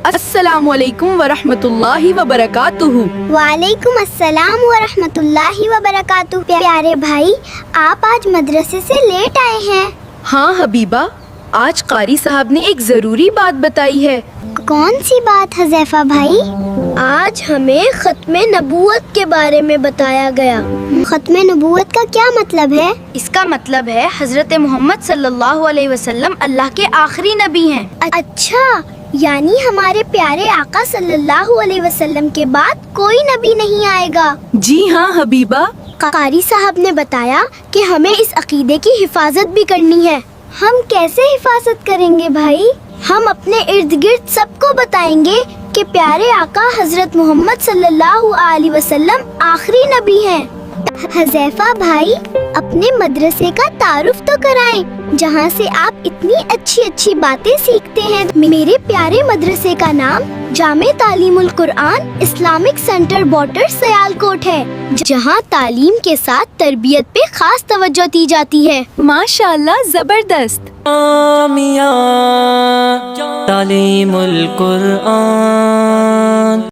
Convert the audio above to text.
السلام علیکم ورحمۃ اللہ وبرکاتہ۔ وعلیکم السلام ورحمۃ اللہ وبرکاتہ۔ پیارے بھائی، آپ آج مدرسے سے لیٹ آئے ہیں۔ ہاں حبیبہ، آج قاری صاحب نے ایک ضروری بات بتائی ہے۔ کون سی بات حذیفہ بھائی؟ آج ہمیں ختم نبوت کے بارے میں بتایا گیا۔ ختم نبوت کا کیا مطلب ہے؟ اس کا مطلب ہے حضرت محمد صلی اللہ علیہ وسلم اللہ کے آخری نبی ہیں۔ اچھا، یعنی ہمارے پیارے آقا صلی اللہ علیہ وسلم کے بعد کوئی نبی نہیں آئے گا۔ جی ہاں حبیبہ، قاری صاحب نے بتایا کہ ہمیں اس عقیدے کی حفاظت بھی کرنی ہے۔ ہم کیسے حفاظت کریں گے بھائی؟ ہم اپنے ارد گرد سب کو بتائیں گے کہ پیارے آقا حضرت محمد صلی اللہ علیہ وسلم آخری نبی ہیں۔ حذیفہ بھائی، اپنے مدرسے کا تعارف تو کرائیں جہاں سے آپ اتنی اچھی اچھی باتیں سیکھتے ہیں۔ میرے پیارے مدرسے کا نام جامع تعلیم القرآن اسلامک سینٹر باٹر سیالکوٹ ہے، جہاں تعلیم کے ساتھ تربیت پہ خاص توجہ دی جاتی ہے۔ ماشاء اللہ، زبردست۔ تعلیم القرآن